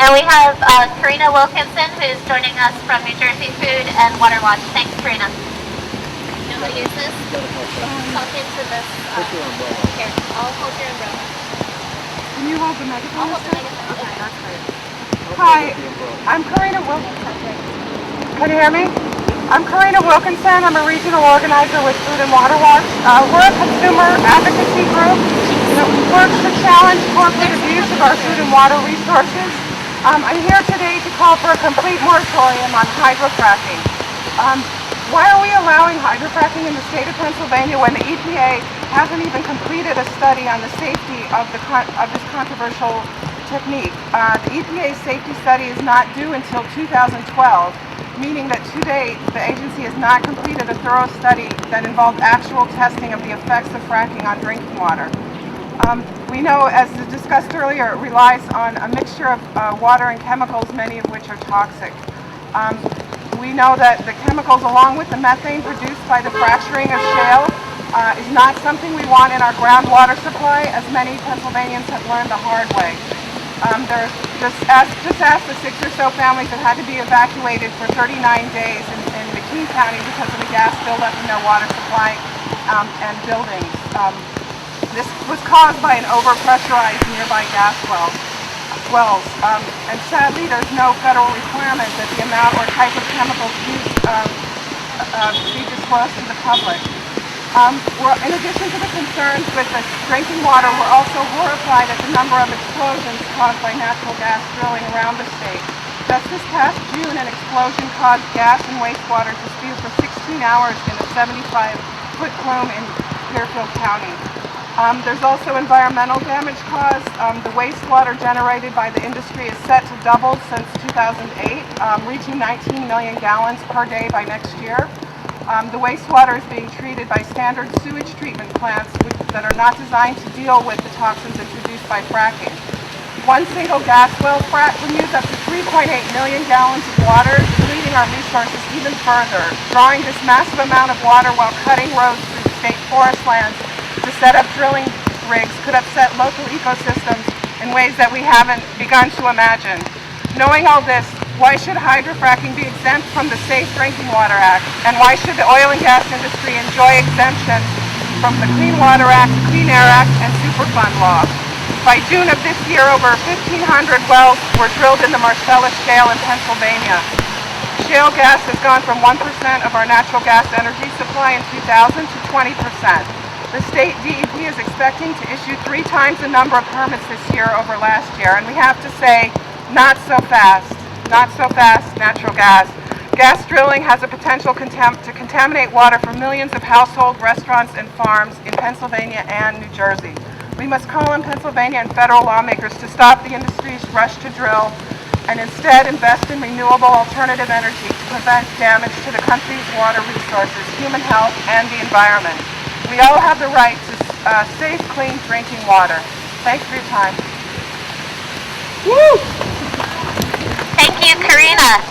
And we have Karina Wilkinson, who's joining us from New Jersey Food and Water Watch. Thanks, Karina. You know how to use this? Talk into this. Here, I'll hold your umbrella. Can you hold the megaphone? I'll hold the megaphone. Okay, that's great. Hi, I'm Karina Wilkinson. Can you hear me? I'm Karina Wilkinson. I'm a regional organizer with Food and Water Watch. We're a consumer advocacy group that works to challenge corporate abuse of our food and water resources. I'm here today to call for a complete moratorium on hydrofracking. Why are we allowing hydrofracking in the state of Pennsylvania when the EPA hasn't even completed a study on the safety of this controversial technique? The EPA's safety study is not due until 2012, meaning that to date, the agency has not completed a thorough study that involved actual testing of the effects of fracking on drinking water. We know, as discussed earlier, it relies on a mixture of water and chemicals, many of which are toxic. We know that the chemicals, along with the methane produced by the fracturing of shale, is not something we want in our groundwater supply, as many Pennsylvanians have learned the hard way. Just ask the 6 or so families that had to be evacuated for 39 days in McKean County because of the gas buildup in their water supply and buildings. This was caused by an overpressurized nearby gas wells. And sadly, there's no federal requirement that the amount or type of chemicals used be disclosed to the public. In addition to the concerns with the drinking water, we're also horrified at the number of explosions caused by natural gas drilling around the state. Just this past June, an explosion caused gas and wastewater to spew for 16 hours in a 75-foot plume in Fairfield County. There's also environmental damage caused. The wastewater generated by the industry is set to double since 2008, reaching 19 million gallons per day by next year. The wastewater is being treated by standard sewage treatment plants that are not designed to deal with the toxins introduced by fracking. One single gas well frac can use up to 3.8 million gallons of water, depleting our resources even further. Drawing this massive amount of water while cutting roads through state forest lands to set up drilling rigs could upset local ecosystems in ways that we haven't begun to imagine. Knowing all this, why should hydrofracking be exempt from the Safe Drinking Water Act? And why should the oil and gas industry enjoy exemptions from the Clean Water Act, Clean Air Act, and Superfund law? By June of this year, over 1,500 wells were drilled in the Marcellus Shale in Pennsylvania. Shale gas has gone from 1% of our natural gas energy supply in 2000 to 20%. The state DEP is expecting to issue 3 times the number of permits this year over last year, and we have to say, not so fast. Not so fast, natural gas. Gas drilling has a potential to contaminate water for millions of households, restaurants, and farms in Pennsylvania and New Jersey. We must call on Pennsylvania and federal lawmakers to stop the industry's rush to drill and instead invest in renewable alternative energy to prevent damage to the country's water resources, human health, and the environment. We all have the right to safe, clean drinking water. Thanks for your time. Thank you, Karina.